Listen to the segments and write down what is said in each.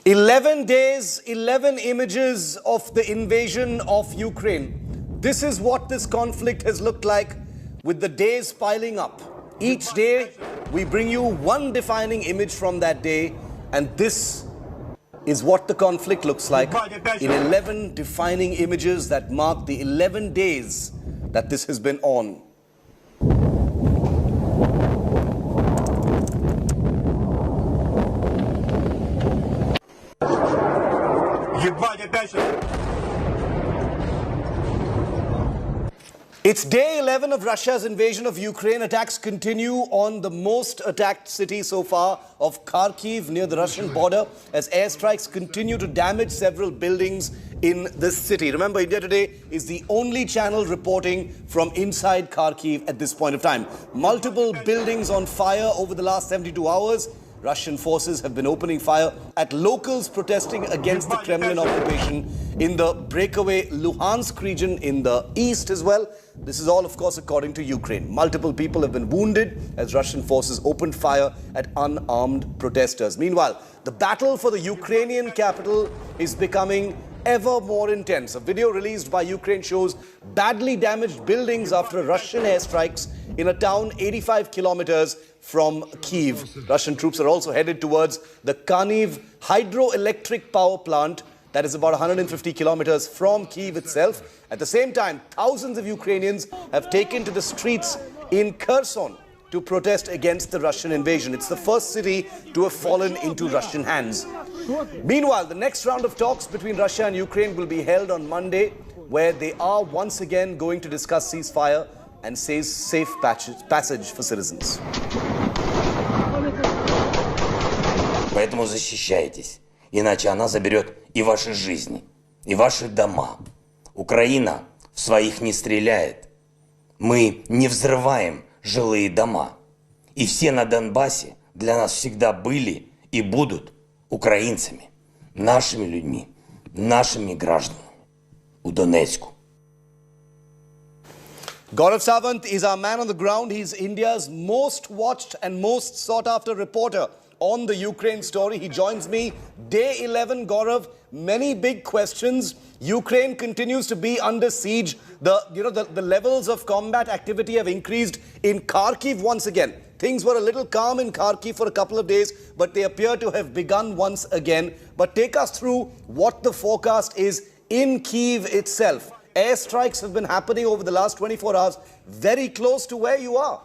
11 days, 11 images of the invasion of Ukraine. This is what this conflict has looked like, with the days piling up. Each day, we bring you one defining image from that day, and this is what the conflict looks like in 11 defining images that mark the 11 days that this has been on. It's day 11 of Russia's invasion of Ukraine. Attacks continue on the most attacked city so far of Kyiv near the Russian border as airstrikes continue to damage several buildings in this city. Remember, India Today is the only channel reporting from inside Kyiv at this point of time. Multiple buildings on fire over the last 72 hours. Russian forces have been opening fire at locals protesting against the Kremlin occupation in the breakaway Luhansk region in the east as well. This is all, of course, according to Ukraine. Multiple people have been wounded as Russian forces opened fire at unarmed protesters. Meanwhile, the battle for the Ukrainian capital is becoming ever more intense. A video released by Ukraine shows badly damaged buildings after Russian airstrikes in a town 85 kilometers from Kyiv. Russian troops are also headed towards the Kyiv hydroelectric power plant that is about 150 kilometers from Kyiv itself. At the same time, thousands of Ukrainians have taken to the streets in Kherson to protest against the Russian invasion. It's the first city to have fallen into Russian hands. Meanwhile, the next round of talks between Russia and Ukraine will be held on Monday, where they are once again going to discuss ceasefire and safe passage for citizens. Поэтому защищайтесь, иначе она заберет и ваши жизни, и ваши дома. Украина в своих не стреляет. Мы не взрываем жилые дома. И все на Донбассе для нас всегда были и будут украинцами, нашими людьми, нашими гражданами. У Донецку. Gaurav Sawant is our man on the ground. He's India's most watched and most sought after reporter on the Ukraine story. He joins me day 11. Gaurav, many big questions. Ukraine continues to be under siege. The levels of combat activity have increased in Kharkiv once again. Things were a little calm in Kharkiv for a couple of days, but they appear to have begun once again. But take us through what the forecast is in Kyiv itself. Airstrikes have been happening over the last 24 hours, very close to where you are.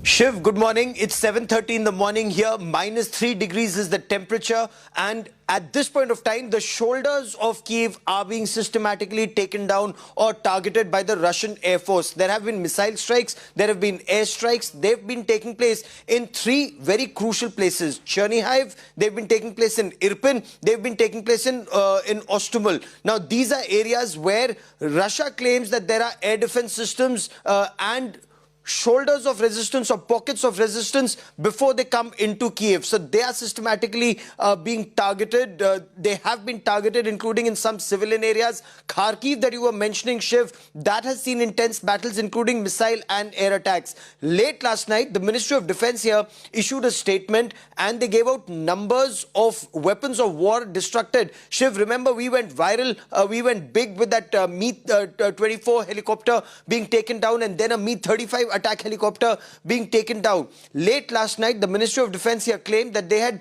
Shiv, good morning. It's 7:30 in the morning here. -3 degrees is the temperature. And at this point of time, the shoulders of Kyiv are being systematically taken down or targeted by the Russian Air Force. There have been missile strikes. There have been airstrikes. They've been taking place in 3 very crucial places. Chernihiv, they've been taking place in Irpin. They've been taking place in Ostomel. Now, these are areas where Russia claims that there are air defense systems and shoulders of resistance or pockets of resistance before they come into Kyiv. So they are systematically being targeted. They have been targeted, including in some civilian areas. Kharkiv that you were mentioning, Shiv, that has seen intense battles, including missile and air attacks. Late last night, the Ministry of Defense here issued a statement and they gave out numbers of weapons of war destructed. Shiv, remember we went viral, we went big with that Mi-24 helicopter being taken down and then a Mi-35 attack helicopter being taken down. Late last night, the Ministry of Defense here claimed that they had,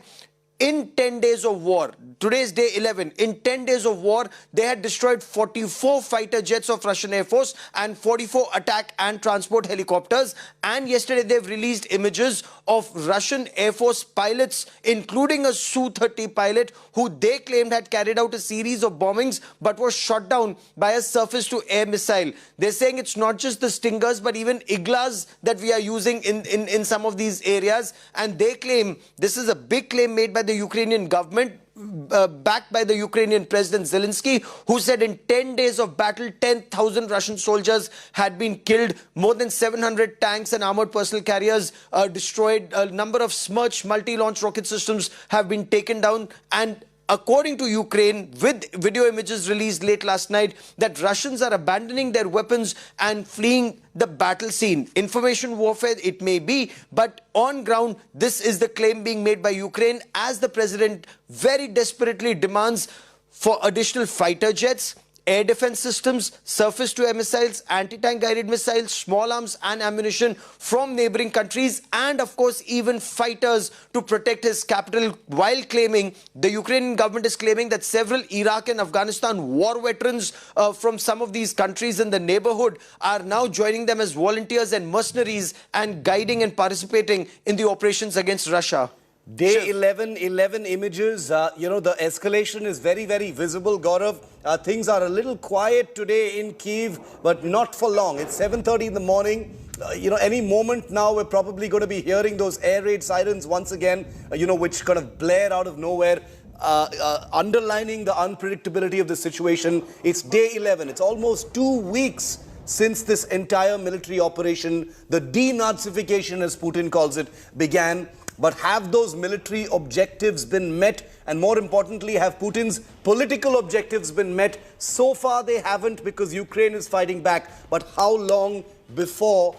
in 10 days of war, today's day 11, in 10 days of war, they had destroyed 44 fighter jets of Russian Air Force and 44 attack and transport helicopters. And yesterday, they've released images of Russian Air Force pilots, including a Su-30 pilot, who they claimed had carried out a series of bombings but was shot down by a surface-to-air missile. They're saying it's not just the Stingers, but even Iglas that we are using in some of these areas. And they claim, this is a big claim made by the Ukrainian government, backed by the Ukrainian President Zelensky, who said in 10 days of battle, 10,000 Russian soldiers had been killed, more than 700 tanks and armored personnel carriers destroyed, a number of Smerch multi-launch rocket systems have been taken down, and according to Ukraine, with video images released late last night, that Russians are abandoning their weapons and fleeing the battle scene. Information warfare it may be, but on ground, this is the claim being made by Ukraine as the president very desperately demands for additional fighter jets, air defense systems, surface-to-air missiles, anti-tank guided missiles, small arms and ammunition from neighboring countries, and of course even fighters to protect his capital, while claiming, the Ukrainian government is claiming that several Iraq and Afghanistan war veterans from some of these countries in the neighborhood are now joining them as volunteers and mercenaries and guiding and participating in the operations against Russia. Day 11 images. The escalation is very, very visible, Gaurav. Things are a little quiet today in Kyiv, but not for long. It's 7:30 in the morning. Any moment now, we're probably going to be hearing those air raid sirens once again, which kind of blare out of nowhere, underlining the unpredictability of the situation. It's day 11. It's almost 2 weeks since this entire military operation, the denazification, as Putin calls it, began. But have those military objectives been met? And more importantly, have Putin's political objectives been met? So far, they haven't, because Ukraine is fighting back. But how long before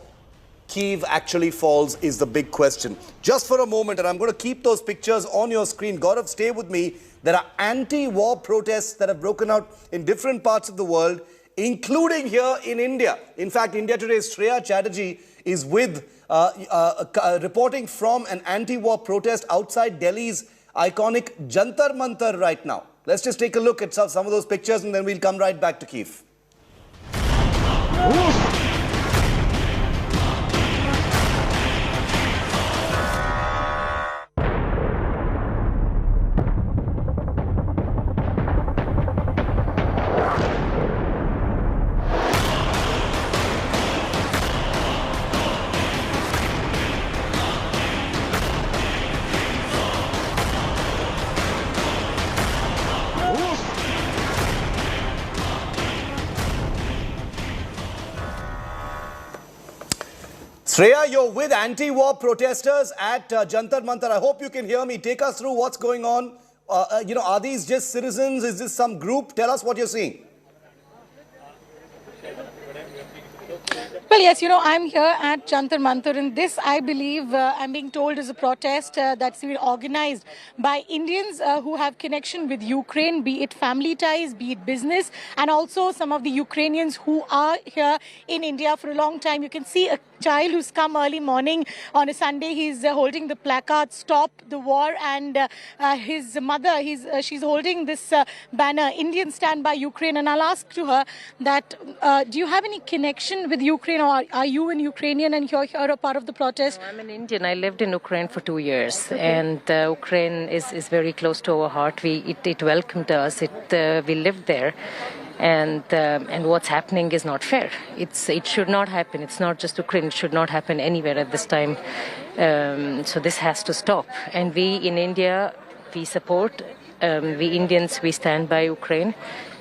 Kyiv actually falls is the big question. Just for a moment, and I'm going to keep those pictures on your screen. Gaurav, stay with me. There are anti-war protests that have broken out in different parts of the world, including here in India. In fact, India Today's Shreya Chatterjee is with reporting from an anti-war protest outside Delhi's iconic Jantar Mantar right now. Let's just take a look at some of those pictures and then we'll come right back to Kyiv. Shreya, you're with anti-war protesters at Jantar Mantar. I hope you can hear me. Take us through what's going on. Are these just citizens? Is this some group? Tell us what you're seeing. Well, yes, I'm here at Jantar Mantar, and this, I believe, I'm being told is a protest that's been organized by Indians who have connection with Ukraine, be it family ties, be it business, and also some of the Ukrainians who are here in India for a long time. You can see a child who's come early morning on a Sunday. He's holding the placard, Stop the War, and his mother, she's holding this banner, Indians Stand by Ukraine. And I'll ask to her that, do you have any connection with Ukraine, or are you an Ukrainian and you're here a part of the protest? No, I'm an Indian. I lived in Ukraine for 2 years, and Ukraine is very close to our heart. It welcomed us. We lived there. And what's happening is not fair. It should not happen. It's not just Ukraine. It should not happen anywhere at this time. So this has to stop. And we in India, we support. We Indians, we stand by Ukraine.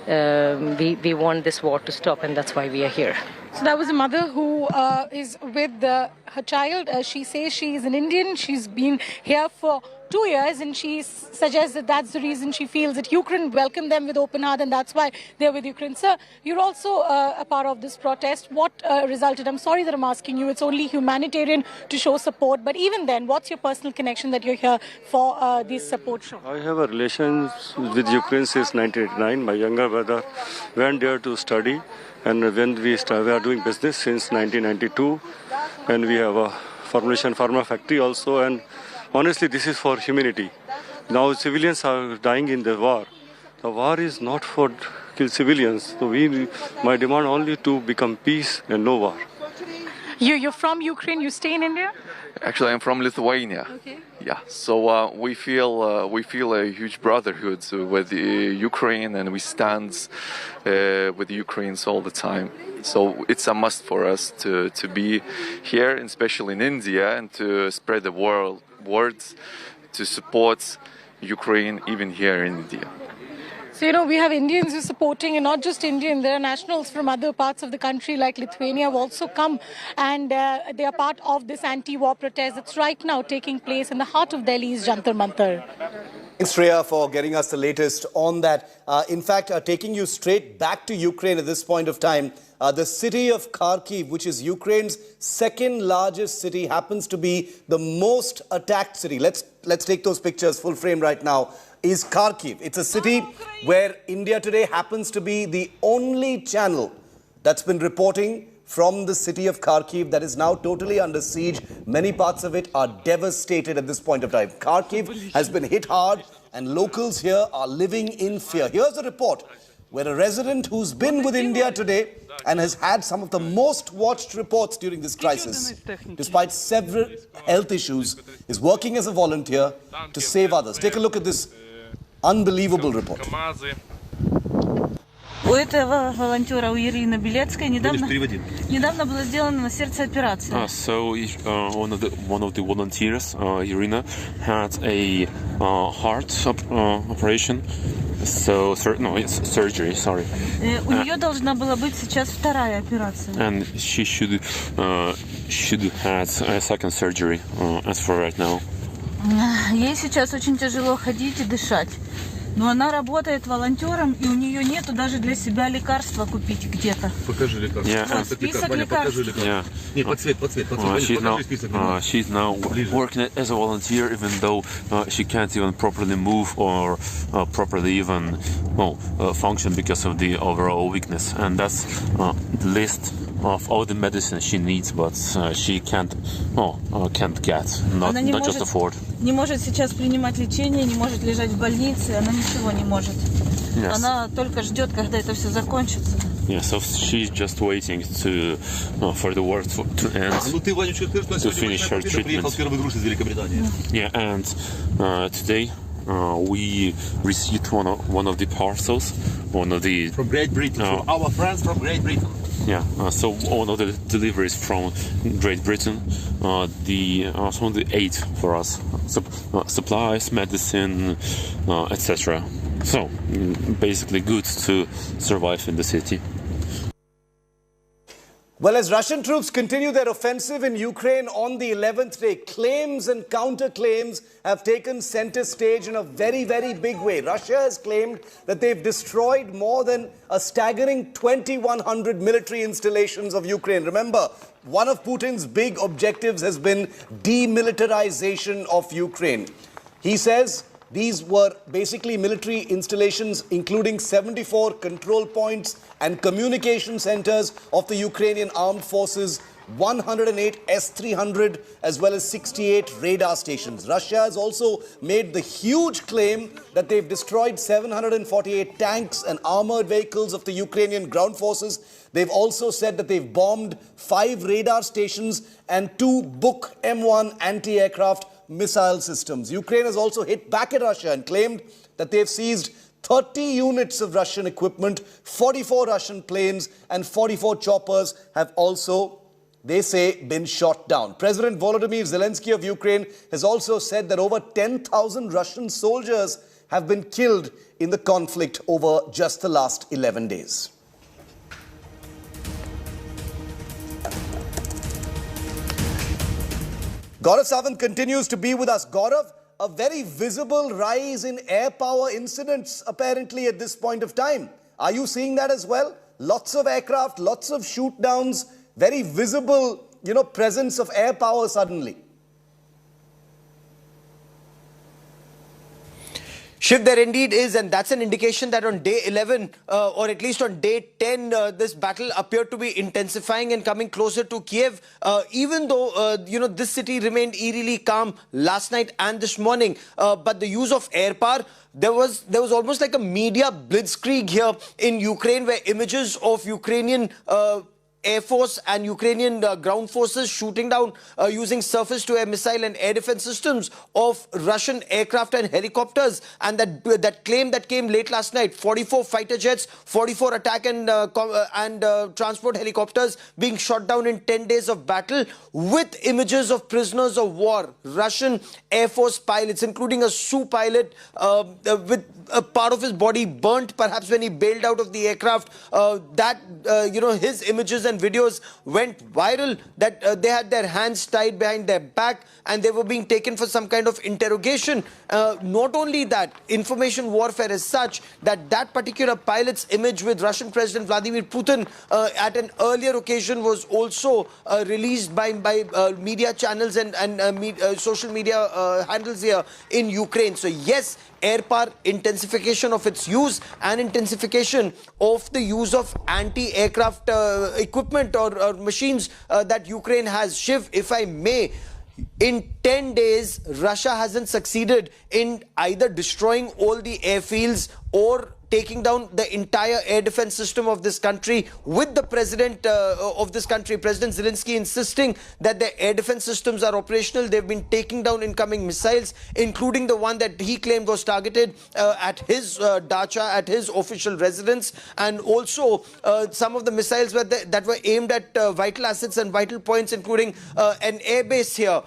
We want this war to stop, and that's why we are here. So that was a mother who is with her child. She says she is an Indian. She's been here for 2 years, and she suggests that that's the reason she feels that Ukraine welcomed them with open heart, and that's why they're with Ukraine. Sir, you're also a part of this protest. What resulted? I'm sorry that I'm asking you. It's only humanitarian to show support, but even then, what's your personal connection that you're here for this support show? I have a relation with Ukraine since 1989. My younger brother went there to study, and when we are doing business since 1992, and we have a formulation pharma factory also, and honestly, this is for humanity. Now civilians are dying in the war. The war is not for kill civilians. So my demand only to become peace and no war. You're from Ukraine. You stay in India? Actually, I'm from Lithuania. Okay. Yeah, so we feel a huge brotherhood with Ukraine, and we stand with the Ukrainians all the time. So it's a must for us to be here, especially in India, and to spread the words to support Ukraine even here in India. So, you know, we have Indians who are supporting, and not just Indian, there are nationals from other parts of the country like Lithuania have also come, and they are part of this anti-war protest that's right now taking place in the heart of Delhi's Jantar Mantar. Thanks, Shreya, for getting us the latest on that. In fact, taking you straight back to Ukraine at this point of time, the city of Kyiv, which is Ukraine's second largest city, happens to be the most attacked city. Let's take those pictures full frame right now. Is Kyiv. It's a city where India Today happens to be the only channel that's been reporting from the city of Kyiv that is now totally under siege. Many parts of it are devastated at this point of time. Kyiv has been hit hard and locals here are living in fear. Here's a report where a resident who's been with India Today and has had some of the most watched reports during this crisis, despite several health issues, is working as a volunteer to save others. Take a look at this unbelievable report. У этого волонтера, у Ирины Белецкой, недавно была сделана на сердце операция. So one of the volunteers, Irina, had a heart operation. So no, it's surgery. Sorry. У нее должна была быть сейчас вторая операция. And she should have a second surgery as for right now. Ей сейчас очень тяжело ходить и дышать. Но она работает волонтером, и у нее нету даже для себя лекарства купить где-то. Покажи лекарства. Вот список лекарств. Нет, под цвет. She's now working as a volunteer, even though she can't even properly move or properly even function because of the overall weakness. And that's the list of all the medicine she needs, but she can't get, not just afford. Не может сейчас принимать лечение, не может лежать в больнице, она ничего не может. Yes. Она только ждет, когда это все закончится. Yeah, so she's just waiting for the war to end, to finish her treatment. Yeah, and today we received one of the parcels, one of the from Great Britain, our friends from Great Britain. Yeah, so one of the deliveries from Great Britain, some of the aid for us, supplies, medicine, etc. So basically good to survive in the city. Well, as Russian troops continue their offensive in Ukraine on the 11th day, claims and counterclaims have taken center stage in a very, very big way. Russia has claimed that they've destroyed more than a staggering 2,100 military installations of Ukraine. Remember, one of Putin's big objectives has been demilitarization of Ukraine. He says these were basically military installations, including 74 control points and communication centers of the Ukrainian armed forces, 108 S-300, as well as 68 radar stations. Russia has also made the huge claim that they've destroyed 748 tanks and armored vehicles of the Ukrainian ground forces. They've also said that they've bombed 5 radar stations and 2 Buk M1 anti-aircraft missile systems. Ukraine has also hit back at Russia and claimed that they've seized 30 units of Russian equipment, 44 Russian planes and 44 choppers have also, they say, been shot down. President Volodymyr Zelensky of Ukraine has also said that over 10,000 Russian soldiers have been killed in the conflict over just the last 11 days. Gaurav Sawant continues to be with us. Gaurav, a very visible rise in air power incidents apparently at this point of time. Are you seeing that as well? Lots of aircraft, lots of shoot downs, very visible, presence of air power suddenly. Shiv, there indeed is, and that's an indication that on day 11, or at least on day 10, this battle appeared to be intensifying and coming closer to Kyiv, even though, this city remained eerily calm last night and this morning. But the use of air power, there was almost like a media blitzkrieg here in Ukraine, where images of Ukrainian Air Force and Ukrainian ground forces shooting down using surface-to-air missile and air defense systems of Russian aircraft and helicopters. And that claim that came late last night, 44 fighter jets, 44 attack and transport helicopters being shot down in 10 days of battle, with images of prisoners of war, Russian Air Force pilots, including a Su pilot with a part of his body burnt, perhaps when he bailed out of the aircraft. His images and videos went viral, that they had their hands tied behind their back and they were being taken for some kind of interrogation. Not only that, information warfare is such that particular pilot's image with Russian President Vladimir Putin at an earlier occasion was also released by media channels and social media handles here in Ukraine. So yes, air power, intensification of its use and intensification of the use of anti-aircraft equipment or machines that Ukraine has. Shiv, if I may, in 10 days, Russia hasn't succeeded in either destroying all the airfields or taking down the entire air defense system of this country, with the president of this country, President Zelensky, insisting that the air defense systems are operational. They've been taking down incoming missiles, including the one that he claimed was targeted at his dacha, at his official residence, and also some of the missiles that were aimed at vital assets and vital points, including an airbase here.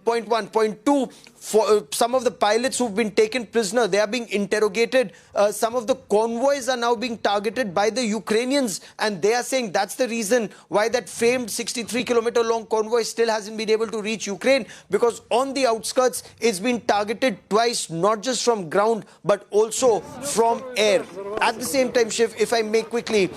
Point one. Point two, for some of the pilots who've been taken prisoner, they are being interrogated. Some of the convoys are now being targeted by the Ukrainians, and they are saying that's the reason why that famed 63-kilometer long convoy still hasn't been able to reach Ukraine, because on the outskirts it's been targeted twice, not just from ground but also from air. At the same time, Shiv, if I may quickly,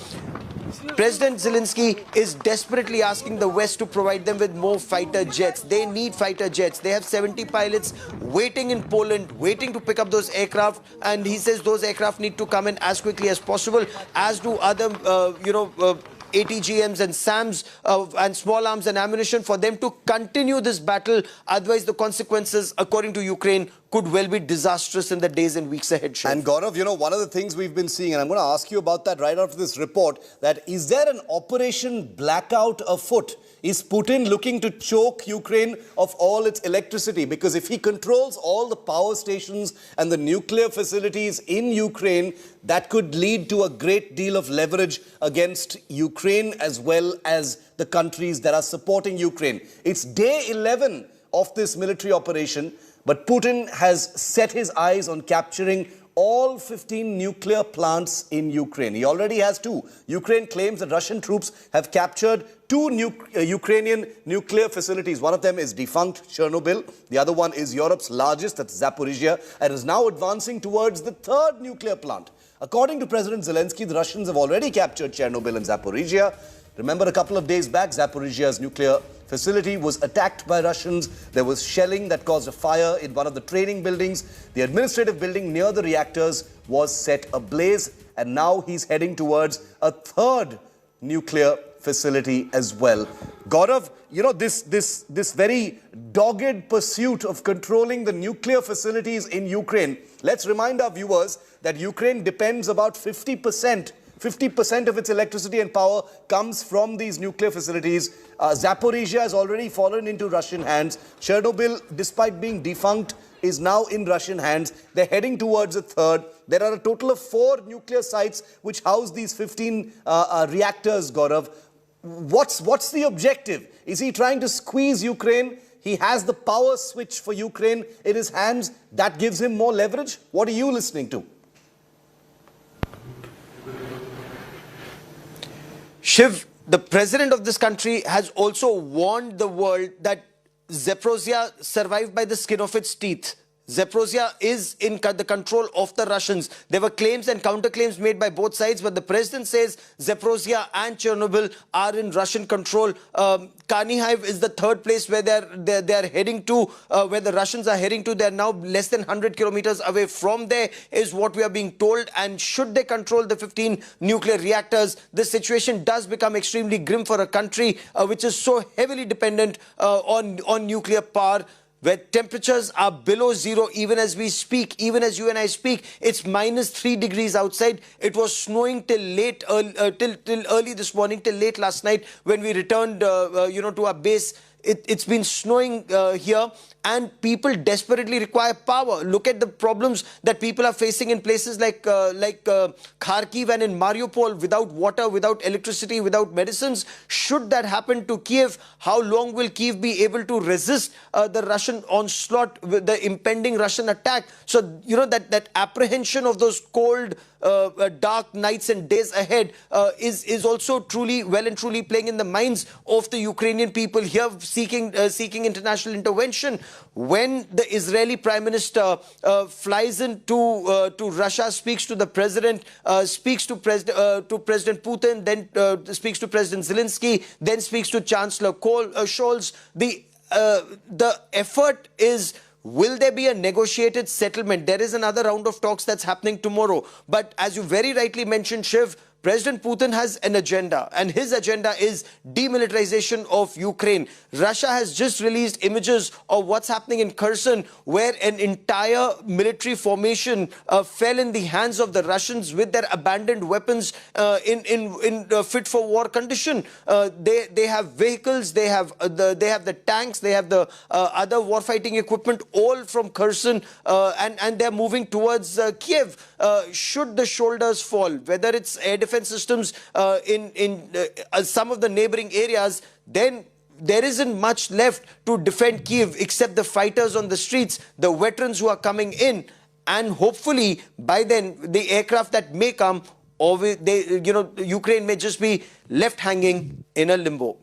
President Zelensky is desperately asking the West to provide them with more fighter jets. They need fighter jets. They have 70 pilots waiting in Poland, waiting to pick up those aircraft, and he says those aircraft need to come in as quickly as possible, as do other, ATGMs and SAMs and small arms and ammunition, for them to continue this battle. Otherwise, the consequences, according to Ukraine, could well be disastrous in the days and weeks ahead. Shiv. And Gaurav, one of the things we've been seeing, and I'm going to ask you about that right after this report, that is there an Operation Blackout afoot? Is Putin looking to choke Ukraine of all its electricity? Because if he controls all the power stations and the nuclear facilities in Ukraine, that could lead to a great deal of leverage against Ukraine as well as the countries that are supporting Ukraine. It's day 11 of this military operation, but Putin has set his eyes on capturing all 15 nuclear plants in Ukraine. He already has 2. Ukraine claims that Russian troops have captured 2 Ukrainian nuclear facilities. One of them is defunct Chernobyl. The other one is Europe's largest, that's Zaporizhia, and is now advancing towards the 3rd nuclear plant. According to President Zelensky, the Russians have already captured Chernobyl and Zaporizhia. Remember, a couple of days back, Zaporizhia's nuclear facility was attacked by Russians. There was shelling that caused a fire in one of the training buildings. The administrative building near the reactors was set ablaze, and now he's heading towards a 3rd nuclear facility as well. Gaurav, this very dogged pursuit of controlling the nuclear facilities in Ukraine. Let's remind our viewers that Ukraine depends about 50% of its electricity and power comes from these nuclear facilities. Zaporizhia has already fallen into Russian hands. Chernobyl, despite being defunct, is now in Russian hands. They're heading towards a 3rd. There are a total of 4 nuclear sites which house these 15 reactors, Gaurav. What's the objective? Is he trying to squeeze Ukraine? He has the power switch for Ukraine in his hands. That gives him more leverage. What are you listening to? Shiv, the president of this country has also warned the world that Zaporizhia survived by the skin of its teeth. Zaporizhia is in the control of the Russians. There were claims and counterclaims made by both sides, but the president says Zaporizhia and Chernobyl are in Russian control. Kyiv is the 3rd place where they are heading to, where the Russians are heading to. They are now less than 100 kilometers away from there, is what we are being told. And should they control the 15 nuclear reactors, the situation does become extremely grim for a country which is so heavily dependent on nuclear power. where temperatures are below zero even as we speak, even as you and I speak. It's -3 degrees outside. It was snowing till early this morning, till late last night when we returned, to our base. It's been snowing here, and people desperately require power. Look at the problems that people are facing in places like Kharkiv and in Mariupol, without water, without electricity, without medicines. Should that happen to Kyiv, how long will Kyiv be able to resist the Russian onslaught, the impending Russian attack? So, that apprehension of those cold, dark nights and days ahead is also well and truly playing in the minds of the Ukrainian people here, seeking international intervention. When the Israeli Prime Minister flies into to Russia, speaks to the president, speaks to President Putin, then speaks to President Zelensky, then speaks to Chancellor Scholz, the effort is, will there be a negotiated settlement? There is another round of talks that's happening tomorrow. But as you very rightly mentioned, Shiv, President Putin has an agenda, and his agenda is demilitarization of Ukraine. Russia has just released images of what's happening in Kherson, where an entire military formation fell in the hands of the Russians with their abandoned weapons in fit for war condition. They have vehicles, they have the tanks, they have the other warfighting equipment, all from Kherson, and they're moving towards Kyiv. Should the shoulders fall, whether it's air defense systems in some of the neighboring areas, then there isn't much left to defend Kyiv except the fighters on the streets, the veterans who are coming in, and hopefully by then the aircraft that may come, or Ukraine may just be left hanging in a limbo.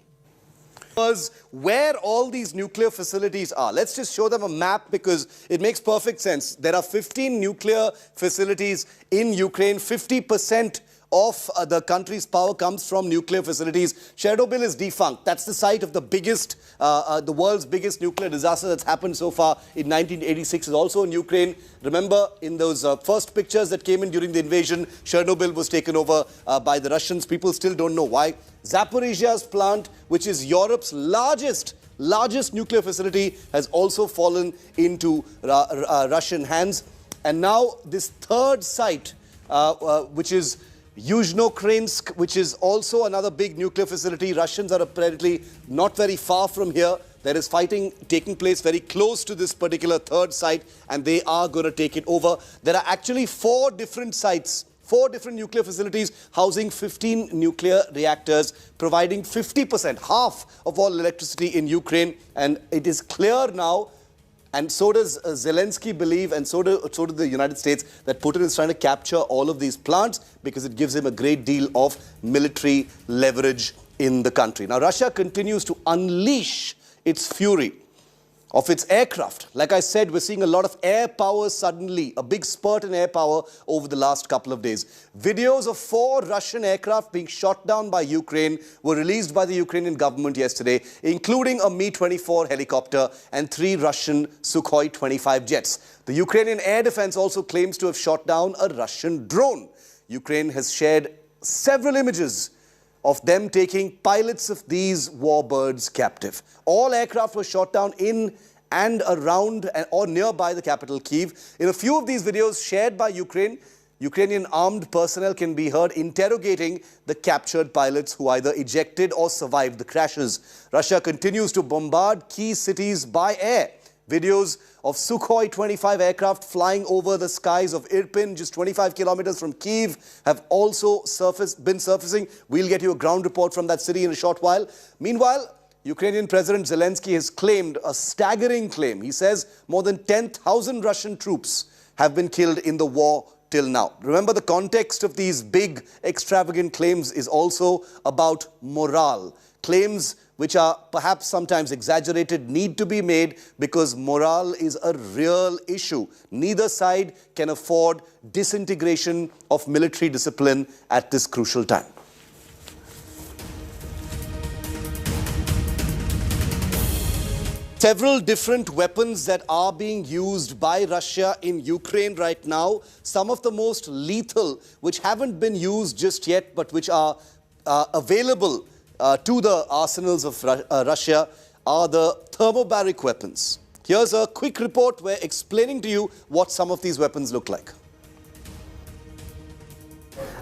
Where all these nuclear facilities are. Let's just show them a map because it makes perfect sense. There are 15 nuclear facilities in Ukraine. 50% of the country's power comes from nuclear facilities. Chernobyl is defunct. That's the site of the biggest, the world's biggest nuclear disaster that's happened so far in 1986. Is also in Ukraine. Remember, in those first pictures that came in during the invasion, Chernobyl was taken over by the Russians. People still don't know why. Zaporizhia's plant, which is Europe's largest nuclear facility, has also fallen into Russian hands. And now this third site, which is Yuzhno-Ukrainsk, which is also another big nuclear facility. Russians are apparently not very far from here. There is fighting taking place very close to this particular third site, and they are going to take it over. There are actually 4 different sites, 4 different nuclear facilities housing 15 nuclear reactors, providing 50%, half of all electricity in Ukraine. And it is clear now, and so does Zelensky believe, and so do the United States, that Putin is trying to capture all of these plants because it gives him a great deal of military leverage in the country. Now, Russia continues to unleash its fury of its aircraft. Like I said, we're seeing a lot of air power suddenly, a big spurt in air power over the last couple of days. Videos of 4 Russian aircraft being shot down by Ukraine were released by the Ukrainian government yesterday, including a Mi-24 helicopter and 3 Russian Sukhoi 25 jets. The Ukrainian air defense also claims to have shot down a Russian drone. Ukraine has shared several images of them taking pilots of these warbirds captive. All aircraft were shot down in and around or nearby the capital, Kyiv. In a few of these videos shared by Ukrainian armed personnel can be heard interrogating the captured pilots who either ejected or survived the crashes. Russia continues to bombard key cities by air. Videos of Sukhoi 25 aircraft flying over the skies of Irpin, just 25 kilometers from Kyiv, have also been surfacing. We'll get you a ground report from that city in a short while. Meanwhile, Ukrainian President Zelensky has claimed a staggering claim. He says more than 10,000 Russian troops have been killed in the war till now. Remember, the context of these big, extravagant claims is also about morale. Claims which are perhaps sometimes exaggerated, need to be made because morale is a real issue. Neither side can afford disintegration of military discipline at this crucial time. Several different weapons that are being used by Russia in Ukraine right now, some of the most lethal, which haven't been used just yet, but which are available to the arsenals of Russia, are the thermobaric weapons. Here's a quick report. We're explaining to you what some of these weapons look like.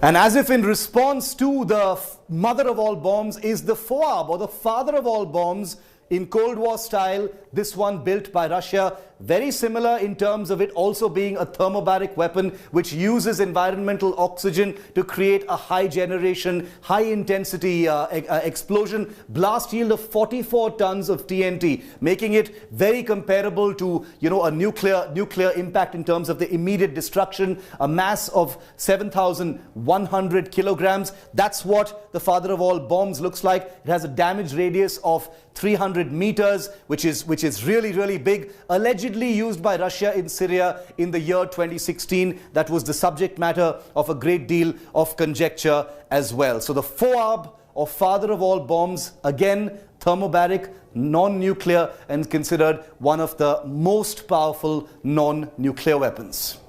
And as if in response to the mother of all bombs is the FOAB, or the father of all bombs, in Cold War style, this one built by Russia. Very similar in terms of it also being a thermobaric weapon which uses environmental oxygen to create a high generation, high intensity explosion. Blast yield of 44 tons of TNT, making it very comparable to, a nuclear impact in terms of the immediate destruction. A mass of 7,100 kilograms. That's what the father of all bombs looks like. It has a damage radius of 300 meters, which is really, really big. Allegedly used by Russia in Syria in the year 2016. That was the subject matter of a great deal of conjecture as well. So the FOAB, or father of all bombs, again thermobaric, non-nuclear, and considered one of the most powerful non-nuclear weapons.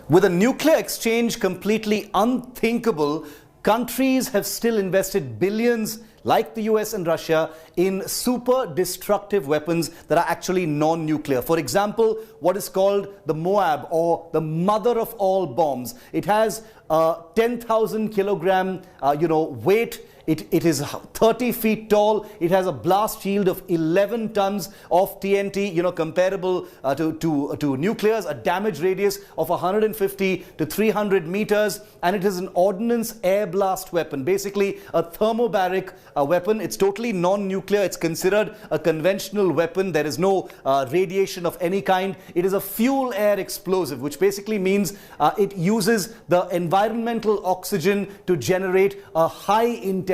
With a nuclear exchange completely unthinkable, countries have still invested billions, like the US and Russia, in super destructive weapons that are actually non-nuclear. For example, what is called the MOAB, or the mother of all bombs. It has a 10,000 kilogram weight. It is 30 feet tall. It has a blast yield of 11 tons of TNT, comparable to nuclears, a damage radius of 150 to 300 meters, and it is an ordnance air blast weapon, basically a thermobaric weapon. It's totally non-nuclear. It's considered a conventional weapon. There is no radiation of any kind. It is a fuel air explosive, which basically means it uses the environmental oxygen to generate a high intensity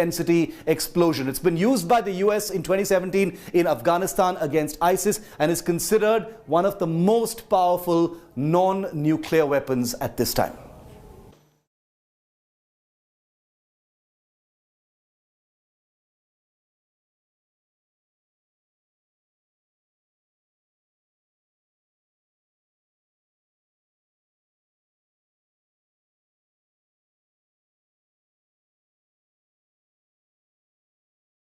explosion. It's been used by the US in 2017 in Afghanistan against ISIS and is considered one of the most powerful non-nuclear weapons at this time.